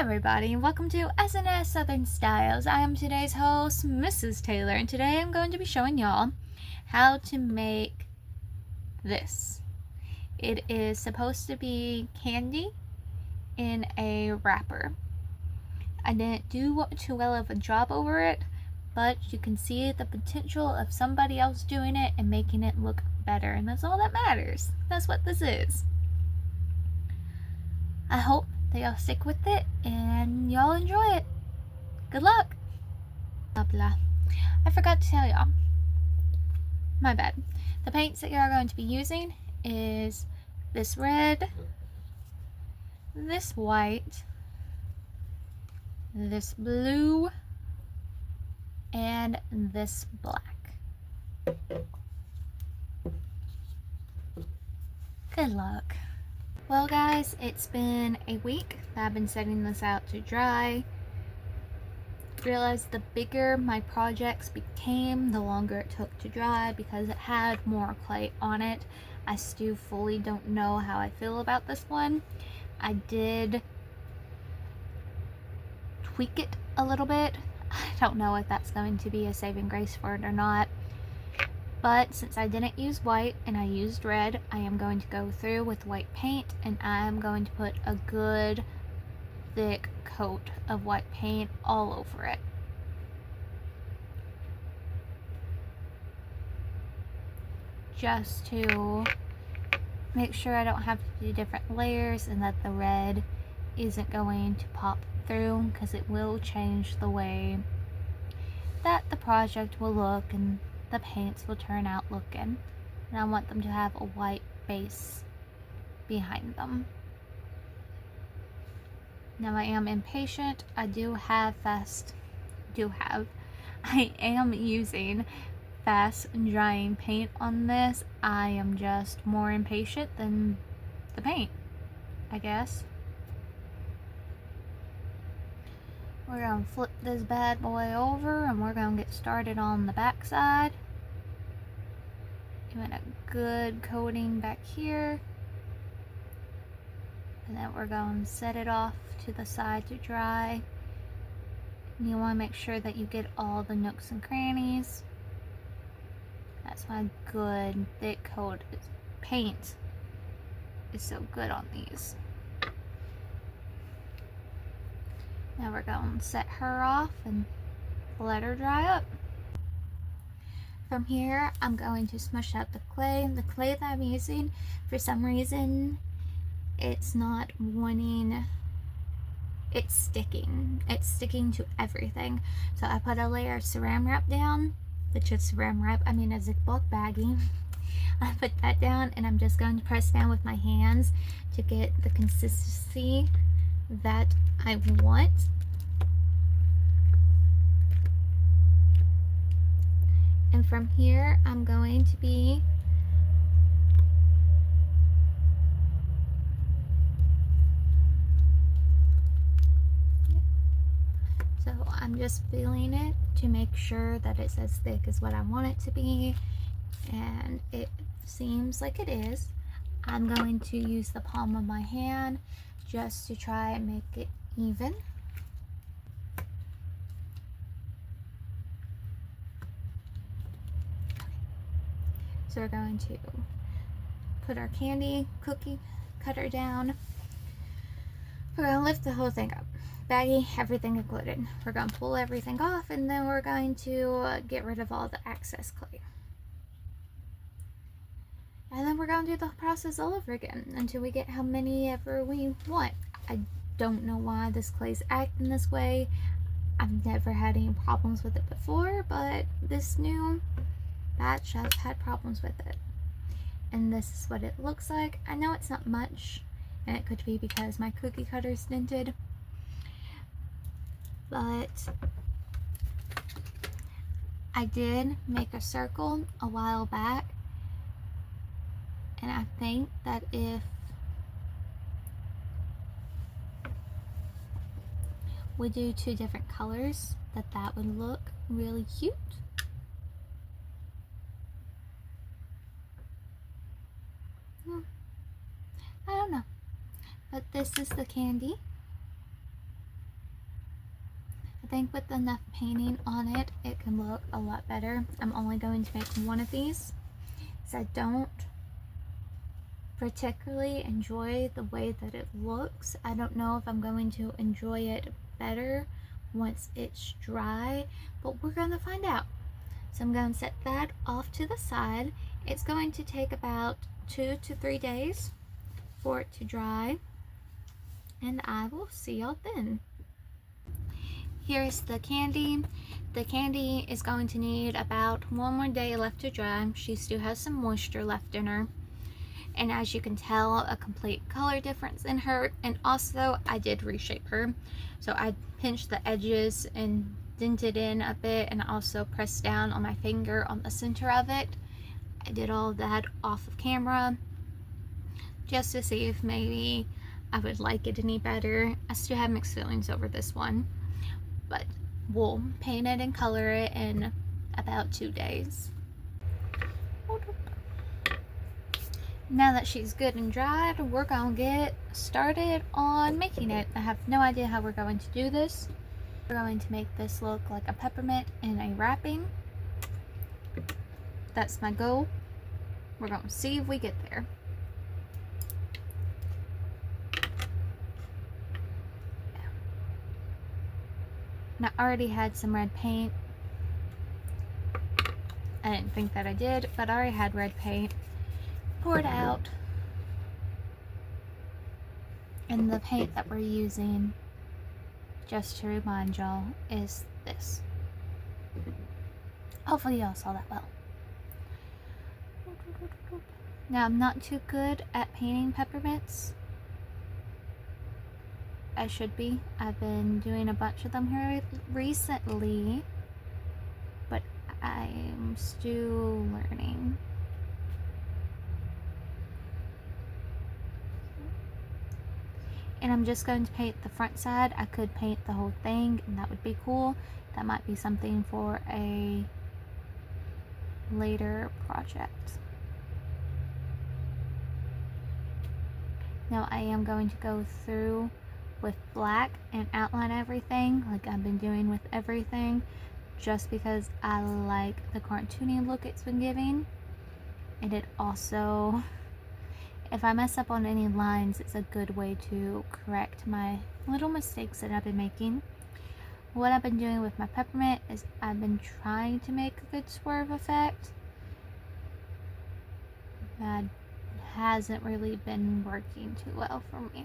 everybody, and welcome to SNS Southern Styles. I am today's host, Mrs. Taylor, and today I'm going to be showing y'all how to make this. It is supposed to be candy in a wrapper. I didn't do too well of a job over it, but you can see the potential of somebody else doing it and making it look better, and that's all that matters. That's what this is. I hope that y'all stick with it and y'all enjoy it. Good luck. Blah blah. I forgot to tell y'all. My bad. The paints that y'all are going to be using is this red, this white, this blue, and this black. Good luck. Well guys, it's been a week that I've been setting this out to dry. Realized the bigger my projects became, the longer it took to dry because it had more clay on it. I still fully don't know how I feel about this one. I did tweak it a little bit. I don't know if that's going to be a saving grace for it or not. But since I didn't use white and I used red, I am going to go through with white paint and I am going to put a good thick coat of white paint all over it. Just to make sure I don't have to do different layers and that the red isn't going to pop through, because it will change the way that the project will look and the paints will turn out looking, and I want them to have a white base behind them. Now I am impatient. I am using fast drying paint on this. I am just more impatient than the paint, I guess. We're going to flip this bad boy over and we're going to get started on the back side. Doing a good coating back here. And then we're going to set it off to the side to dry. And you want to make sure that you get all the nooks and crannies. That's why good thick coat paint is so good on these. Now we're going to set her off and let her dry up. From here, I'm going to smush out the clay. The clay that I'm using, for some reason, it's not wanting, it's sticking. It's sticking to everything. So I put a layer of saran wrap down, which is saran wrap, I mean a Ziploc baggie. I put that down and I'm just going to press down with my hands to get the consistency that I want. And from here, I'm going to be I'm just feeling it to make sure that it's as thick as what I want it to be, and it seems like it is. I'm going to use the palm of my hand just to try and make it even. So we're going to put our candy cookie cutter down. We're going to lift the whole thing up. Baggie, everything included. We're going to pull everything off and then we're going to get rid of all the excess clay. And then we're going to do the process all over again until we get how many ever we want. I don't know why this clay's acting this way. I've never had any problems with it before, but this new batch I've had problems with it. And this is what it looks like. I know it's not much, and it could be because my cookie cutter's dented, but I did make a circle a while back, and I think that if we do two different colors, that would look really cute. I don't know, but this is the candy. I think with enough painting on it, it can look a lot better. I'm only going to make one of these, because I don't particularly enjoy the way that it looks. I don't know if I'm going to enjoy it better once it's dry, but we're going to find out. So I'm going to set that off to the side. It's going to take about 2 to 3 days for it to dry, and I will see y'all then. Here's the candy. The candy is going to need about 1 more day left to dry. She still has some moisture left in her. And as you can tell, a complete color difference in her. And also, I did reshape her. So I pinched the edges and dented in a bit, and also pressed down on my finger on the center of it. I did all of that off of camera just to see if maybe I would like it any better. I still have mixed feelings over this one, but we'll paint it and color it in about 2 days. Now that she's good and dried, we're gonna get started on making it. I have no idea how we're going to do this. We're going to make this look like a peppermint in a wrapping. That's my goal. We're gonna see if we get there. And I already had some red paint. I didn't think that I did, but I already had red paint poured out. And the paint that we're using, just to remind y'all, is this. Hopefully y'all saw that well. Now, I'm not too good at painting peppermints. I should be. I've been doing a bunch of them here recently, but I'm still learning. And I'm just going to paint the front side. I could paint the whole thing, and that would be cool. That might be something for a later project. Now I am going to go through with black and outline everything like I've been doing with everything, just because I like the cartoony look it's been giving. And it also, if I mess up on any lines, it's a good way to correct my little mistakes that I've been making. What I've been doing with my peppermint is I've been trying to make a good swerve effect. That hasn't really been working too well for me.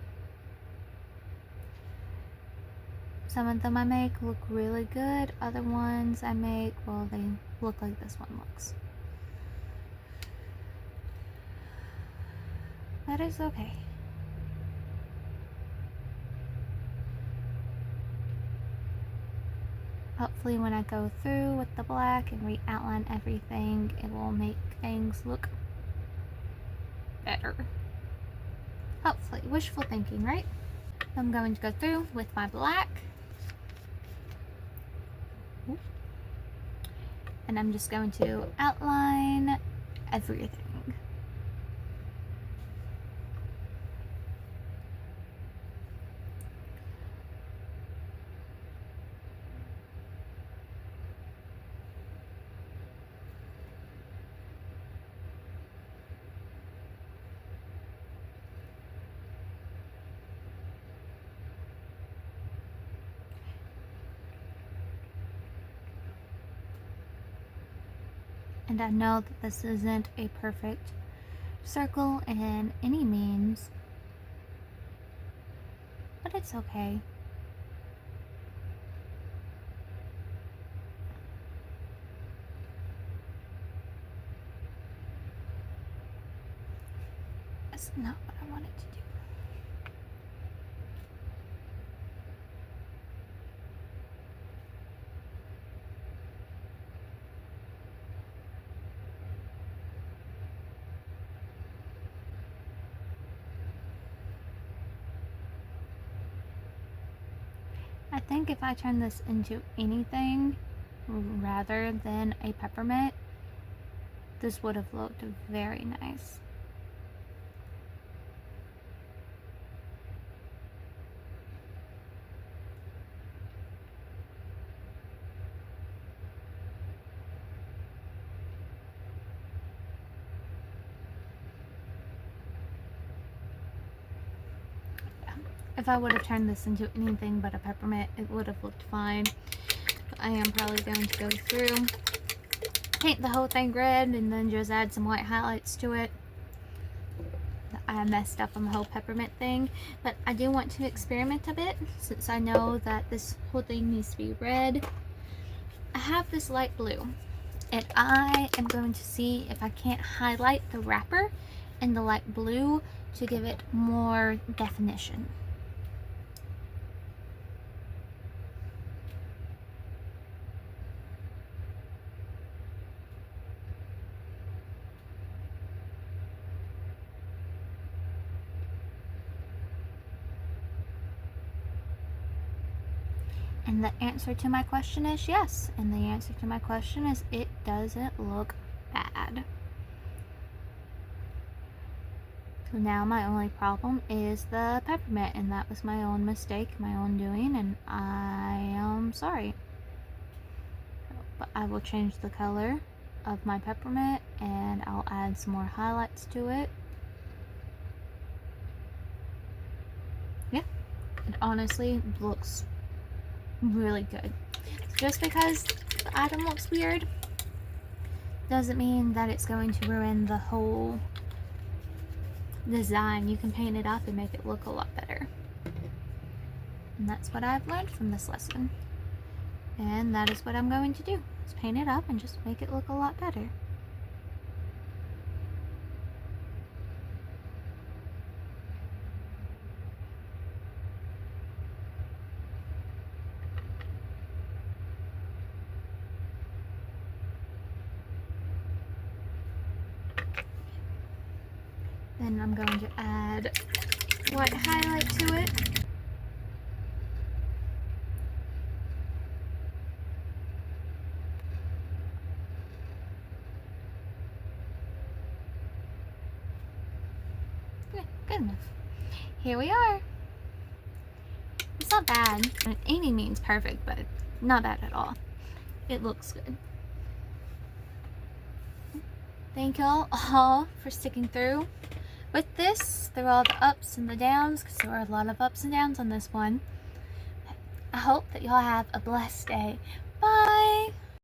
Some of them I make look really good. Other ones I make, well, they look like this one looks. That is okay. Hopefully when I go through with the black and re-outline everything, it will make things look better. Hopefully. Wishful thinking, right? I'm going to go through with my black. And I'm just going to outline everything. And I know that this isn't a perfect circle in any means, but it's okay. That's not what I wanted to do. I think if I turn this into anything rather than a peppermint, this would have looked very nice. If I would have turned this into anything but a peppermint, it would have looked fine. But I am probably going to go through, paint the whole thing red, and then just add some white highlights to it. I messed up on the whole peppermint thing, but I do want to experiment a bit since I know that this whole thing needs to be red. I have this light blue, and I am going to see if I can't highlight the wrapper in the light blue to give it more definition. And the answer to my question is yes. And the answer to my question is it doesn't look bad. So now my only problem is the peppermint, and that was my own mistake, my own doing, and I am sorry. But I will change the color of my peppermint, and I'll add some more highlights to it. Yeah, it honestly looks really good. Just because the item looks weird doesn't mean that it's going to ruin the whole design. You can paint it up and make it look a lot better. And that's what I've learned from this lesson. And that is what I'm going to do. Is paint it up and just make it look a lot better. Then I'm going to add white highlight to it. Yeah, good enough. Here we are. It's not bad. By any means perfect, but not bad at all. It looks good. Thank y'all all for sticking through with this, through all the ups and the downs, because there are a lot of ups and downs on this one. I hope that y'all have a blessed day,